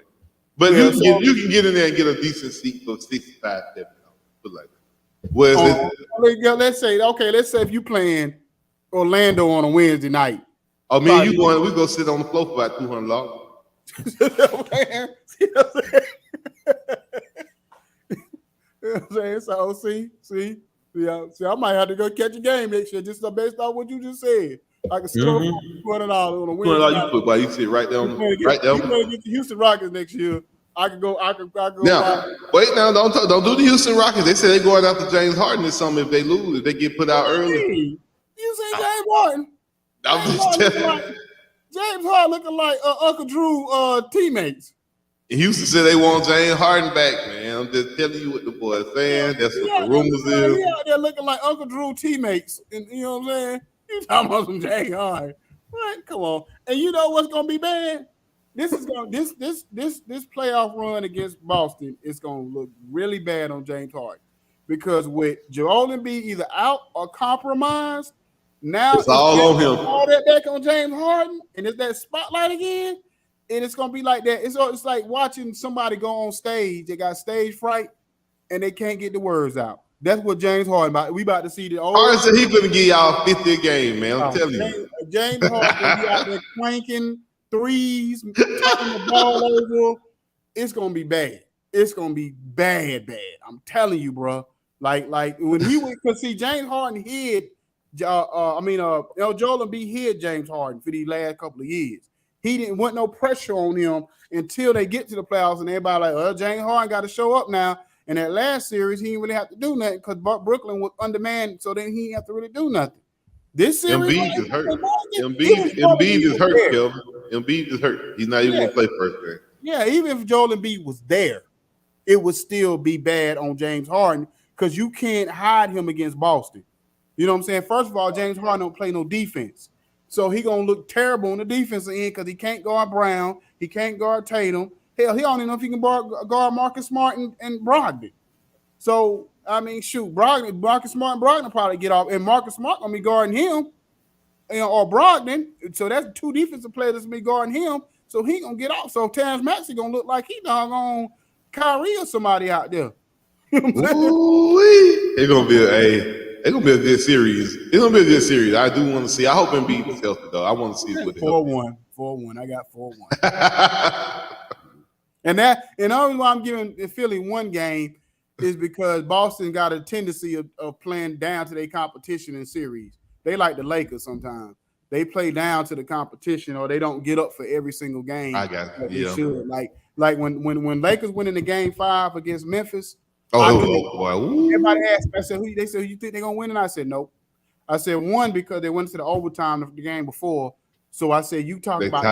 But you can get in there and get a decent seat for $65, $70. Put like that. Let's say if you playing Orlando on a Wednesday night. Oh, man, we go sit on the floor for about $200. See what I'm saying? So see, I might have to go catch a game next year just based on what you just said. I can score $200 on a Wednesday. You sit right there. You get the Houston Rockets next year. I can go. Now, wait now, don't do the Houston Rockets. They say they're going after James Harden this summer if they lose, if they get put out early. You say James Harden? I'm just telling you. James Harden looking like Uncle Drew teammates. Houston said they want James Harden back, man. I'm just telling you what the boys saying. That's what the rumors is. He out there looking like Uncle Drew teammates, and you know what I'm saying? You talking about some James Harden? What? Come on. And you know what's gonna be bad? This playoff run against Boston is gonna look really bad on James Harden because with Joel Embiid either out or compromised, now it's all on him. All that back on James Harden, and it's that spotlight again, and it's gonna be like that. It's like watching somebody go on stage. They got stage fright, and they can't get the words out. That's what James Harden about. We about to see the old. Harden said he gonna give y'all 50 a game, man. I'm telling you. James Harden gonna be out there cranking threes, turning the ball over. It's gonna be bad. It's gonna be bad. I'm telling you, bro. Like when he went, cause see, James Harden hid. Joel Embiid hid James Harden for these last couple of years. He didn't want no pressure on him until they get to the playoffs, and everybody like, well, James Harden got to show up now. And that last series, he didn't really have to do nothing because Brooklyn was undermanned, so then he didn't have to really do nothing. This series, Embiid is hurt. Embiid is hurt, Kelvin. Embiid is hurt. He's not even going to play first game. Yeah, even if Joel Embiid was there, it would still be bad on James Harden because you can't hide him against Boston. You know what I'm saying? First of all, James Harden don't play no defense. So he going to look terrible on the defensive end because he can't guard Brown. He can't guard Tatum. Hell, he don't even know if he can guard Marcus Smart and Brogdon. So, I mean, shoot, Marcus Smart and Brogdon probably get off. And Marcus Smart going to be guarding him or Brogdon. So that's two defensive players that's going to be guarding him. So he going to get off. So Terrence Maxey going to look like he doggone Kyrie or somebody out there. You know what I'm saying? It's going to be a good series. It's going to be a good series. I do want to see. I hope Embiid is healthy, though. I want to see what 4-1. 4-1. I got 4-1. And the only reason why I'm giving Philly one game is because Boston got a tendency of playing down to their competition in series. They like the Lakers sometimes. They play down to the competition or they don't get up for every single game. I got it. Yeah. Should. Like when Lakers went into game 5 against Memphis. Everybody asked me, I said, they said, you think they're going to win? And I said, nope. I said, one, because they went to the overtime of the game before. So I said, you talk about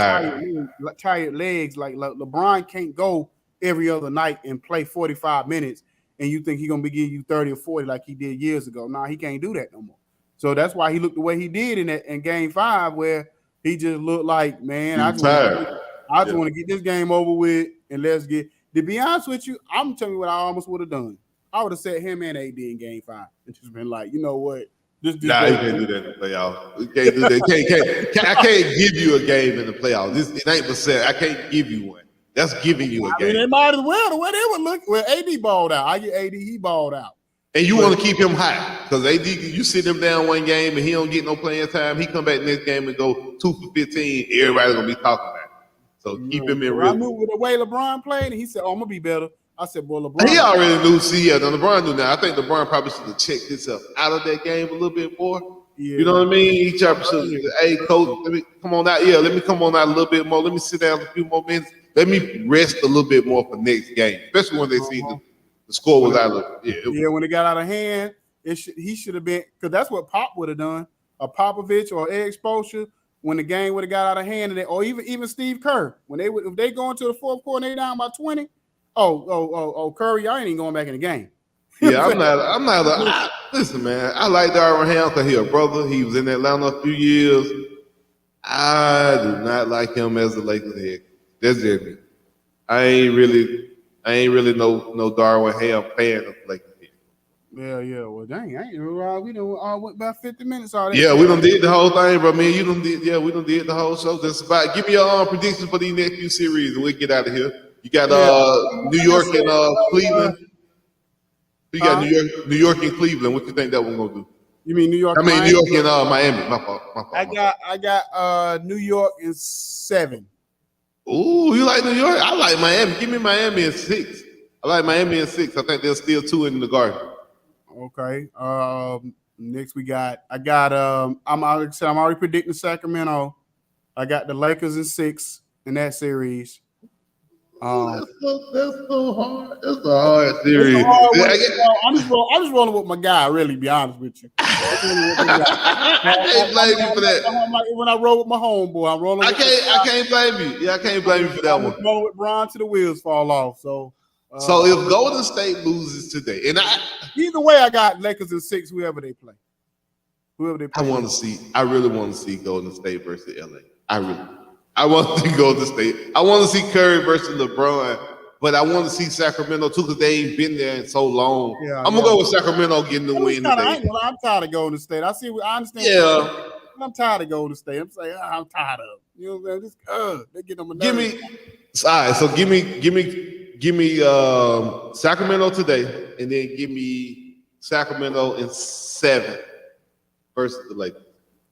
tired legs. Like LeBron can't go every other night and play 45 minutes, and you think he's going to be giving you 30 or 40 like he did years ago. Nah, he can't do that no more. So that's why he looked the way he did in game 5, where he just looked like, man, I just want to get this game over with, and let's get – to be honest with you, I'm telling you what I almost would have done. I would have set him and AD in game 5 and just been like, you know what? You can't do that in the playoffs. You can't do that. I can't give you a game in the playoffs. It ain't percent. I can't give you one. That's giving you a game. They might as well. The way they would look. Well, AD balled out. I get AD. He balled out. And you want to keep him high because AD, you sit him down one game and he don't get no playing time. He come back next game and go 2 for 15. Everybody's gonna be talking about it. So keep him in real. I knew with the way LeBron played, and he said, "Oh, I'm gonna be better." I said, "Boy, LeBron." He already knew. LeBron knew now. I think LeBron probably should have checked himself out of that game a little bit more. Yeah. You know what I mean? He tried to, hey, coach, let me come on out. Yeah, let me come on out a little bit more. Let me sit down a few more minutes. Let me rest a little bit more for next game, especially when they see the score was out of when it got out of hand, he should have been, because that's what Pop would have done. A Popovich or Eric Spoelstra, when the game would have got out of hand, or even Steve Kerr, if they go into the fourth quarter and they down by 20, Curry, y'all ain't even going back in the game. Yeah, I'm not. Listen, man, I like Darvin Ham because he's a brother. He was in Atlanta a few years. I do not like him as a Lakers head. That's it. I ain't really no Darvin Ham fan of Lakers head. Yeah. Well, dang, we done went about 50 minutes already. Yeah, we done did the whole thing, bro. Man, you done did. Yeah, we done did the whole show. Just about give me your predictions for these next few series, and we'll get out of here. You got New York and Cleveland. You got New York and Cleveland. What you think that one gonna do? You mean New York? New York and Miami. My fault. I got New York in 7. Ooh, you like New York? I like Miami. Give me Miami in 6. I like Miami in 6. I think there's still 2 in the Garden. Okay. Next I'm already predicting Sacramento. I got the Lakers in 6 in that series. That's so hard. That's a hard series. I'm just rolling with my guy. Really, be honest with you. I can't blame you for that. When I roll with my homeboy, I'm rolling. I can't blame you. Yeah, I can't blame you for that one. Rolling with Bron to the wheels fall off. So if Golden State loses today, and either way, I got Lakers in 6. Whoever they play. I really want to see Golden State versus LA. I want to see Golden State. I want to see Curry versus LeBron, but I want to see Sacramento too because they ain't been there in so long. Yeah, I'm gonna go with Sacramento getting the win today. I'm tired of Golden State. I understand. Yeah, I'm tired of Golden State. I'm saying I'm tired of. You know what I'm saying? They get them. Give me Sacramento today, and then give me Sacramento in 7 versus the Lakers.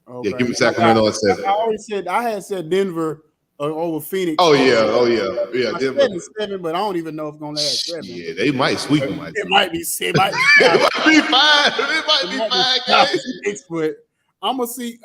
Okay. Yeah, give me Sacramento in 7. I had said Denver over Phoenix. Oh yeah. I Denver. said it's 7, but I don't even know if it's gonna last 7. Yeah, they might sweep them. It might be 6. It might be It might be 5. It might be 5 guys. 6, but I'm gonna see.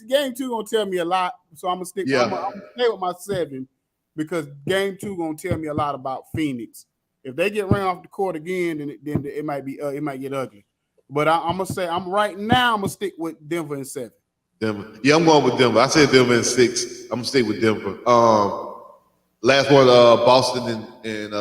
Game 2 gonna tell me a lot, so I'm gonna stick. Yeah. I'm gonna stay with my 7 because game 2 gonna tell me a lot about Phoenix. If they get ran off the court again, then it might be it might get ugly. But I'm gonna say I'm gonna stick with Denver in 7. Denver. Yeah, I'm going with Denver. I said Denver in 6. I'm gonna stay with Denver. Last one, Boston and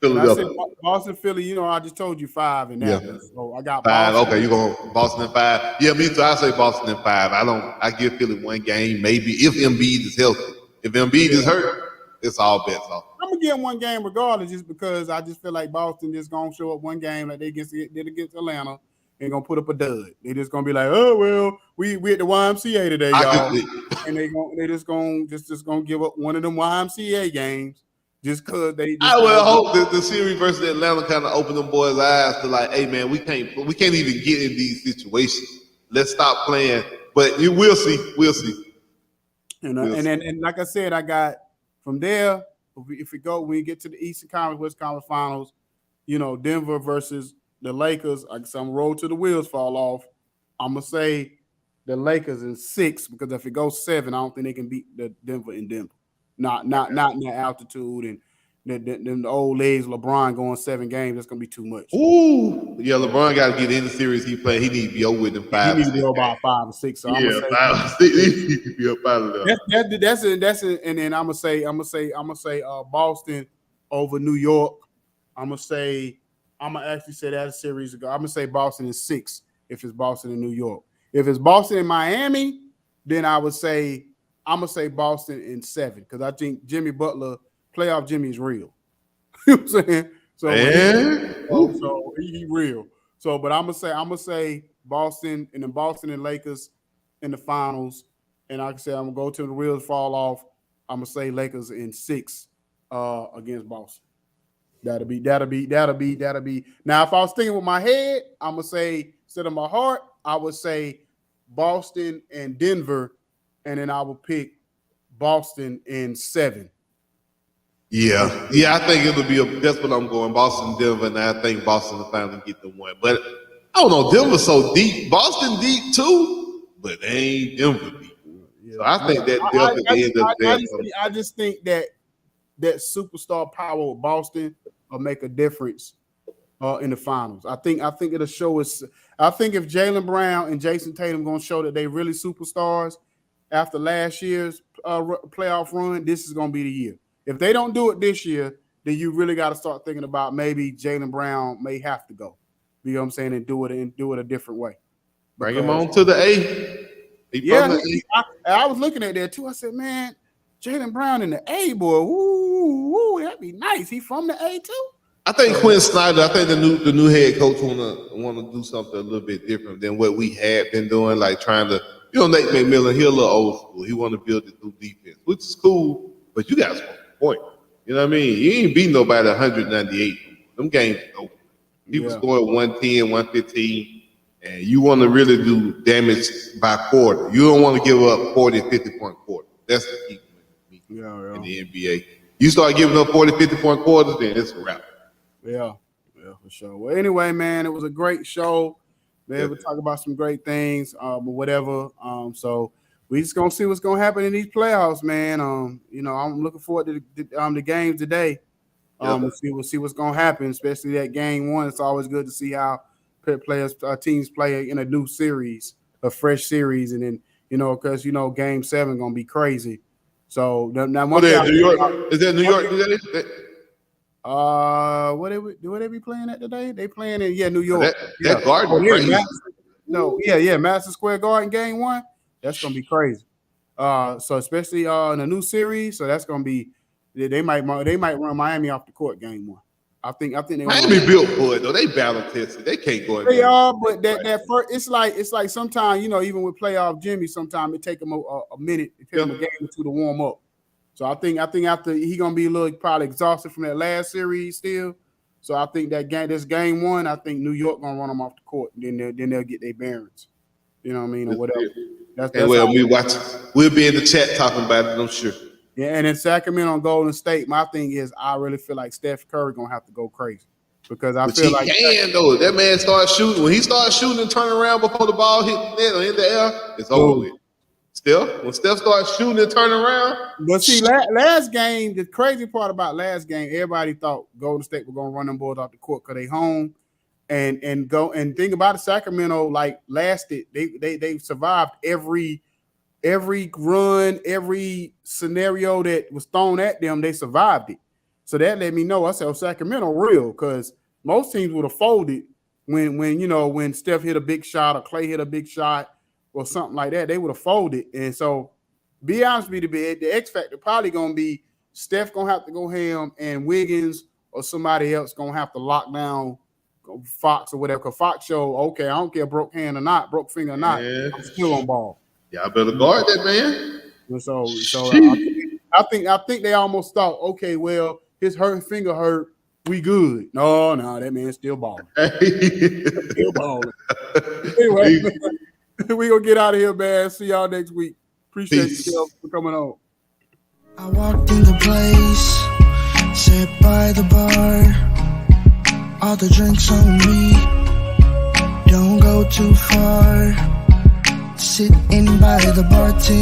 Philadelphia. I said Boston, Philly. I just told you 5 in that one. So I got 5. Boston. Okay, you going Boston in 5? Yeah, me too. I say Boston in 5. I give Philly 1 game, maybe if Embiid is healthy. If Embiid is hurt, it's all bets off. I'm gonna get 1 game regardless, just because I just feel like Boston just gonna show up 1 game like they did against Atlanta and gonna put up a dud. They just gonna be like, oh well, we at the YMCA today, y'all, and they just gonna give up one of them YMCA games just cause they. I will hope that the series versus Atlanta kind of open them boys' eyes to like, hey man, we can't even get in these situations. Let's stop playing. But you will see. We'll see. And like I said, I got from there. If we get to the Eastern Conference, West Conference Finals, Denver versus the Lakers. Some roll to the wheels fall off. I'm gonna say the Lakers in 6 because if it goes 7, I don't think they can beat the Denver in Denver. Not in that altitude and the old legs. LeBron going 7 games. That's gonna be too much. Ooh, yeah. LeBron got to get in the series he playing. He need to be over with them 5. He need to be over about 5 or 6. So yeah, 5 or 6. He need to be up out of there. That's it. And then I'm gonna say Boston over New York. I'm gonna actually say that a series ago. I'm gonna say Boston in 6 if it's Boston and New York. If it's Boston and Miami, then I'm gonna say Boston in 7 because I think Jimmy Butler, playoff Jimmy is real. You know what I'm saying? So he real. So, but I'm gonna say Boston and then Boston and Lakers in the finals. And like I said, I'm gonna go to the wheels fall off. I'm gonna say Lakers in 6 against Boston. That'll be. Now, if I was thinking with my head, I'm gonna say instead of my heart, I would say Boston and Denver, and then I would pick Boston in 7. Yeah. I think it'll be that's what I'm going. Boston, Denver, and I think Boston will finally get the 1. But I don't know. Denver's so deep. Boston deep too, but they ain't Denver deep. So I think that definitely end up there. I just think that superstar power with Boston will make a difference in the finals. I think it'll show us. I think if Jaylen Brown and Jason Tatum going to show that they really superstars after last year's playoff run, this is going to be the year. If they don't do it this year, then you really got to start thinking about maybe Jaylen Brown may have to go. You know what I'm saying? And do it a different way. Bring him on to the A. I was looking at that too. I said, man, Jaylen Brown in the A, boy. Woo, that'd be nice. He from the A too. I think Quinn Snyder. I think the new head coach want to do something a little bit different than what we had been doing, like trying to. Nate McMillan, he a little old school. He want to build it through defense, which is cool. But you got to score a point. You know what I mean? You ain't beat nobody 198. Them games over. People scoring 110, 115, and you want to really do damage by quarter. You don't want to give up 40, 50-point quarter. That's the key in the NBA. You start giving up 40, 50-point quarters, then it's a wrap. Yeah, for sure. Well, anyway, man, it was a great show. Man, we'll talk about some great things, but whatever. So we just gonna see what's gonna happen in these playoffs, man. I'm looking forward to the games today. We'll see what's gonna happen, especially that game 1. It's always good to see how teams play in a new series, a fresh series, and then because game 7 gonna be crazy. So now New York is that New York today? Where they be playing at today? They playing in New York. That Garden crazy. Madison Square Garden game 1. That's gonna be crazy. So especially in a new series, so that's gonna be they might run Miami off the court game 1. I think they Miami built for it though. They battle tested. They can't go. They are, but that first it's like sometimes even with playoff Jimmy, sometimes it take him a minute, it take him a game or 2 to warm up. So I think after he gonna be a little probably exhausted from that last series still. So I think this game one, I think New York gonna run them off the court. Then they'll get their bearings. You know what I mean, or whatever. That's we'll be in the chat talking about it, I'm sure. Yeah, and in Sacramento and Golden State, my thing is I really feel like Steph Curry gonna have to go crazy because I feel like though. That man starts shooting. When he starts shooting and turning around before the ball hit the net or in the air, it's over with. When Steph starts shooting and turning around. But see, last game, the crazy part about last game, everybody thought Golden State were gonna run them boys off the court because they home and go and think about it. Sacramento like lasted. They survived every run, every scenario that was thrown at them, they survived it. So that let me know. I said, Sacramento real, because most teams would have folded when Steph hit a big shot or Clay hit a big shot or something like that. They would have folded. And so, be honest with you, the X factor probably gonna be Steph gonna have to go ham and Wiggins or somebody else gonna have to lock down Fox or whatever. Because Fox show, okay, I don't care broke hand or not, broke finger or not, I'm still on ball. Y'all better guard that man. And so I think they almost thought, okay, well, his finger hurt, we good. No, that man's still balling. Still balling. Anyway, we gonna get out of here, man. See y'all next week. Appreciate you for coming on. I walked in the place, sat by the bar, all the drinks on me. Don't go too far. Sitting by the bartender.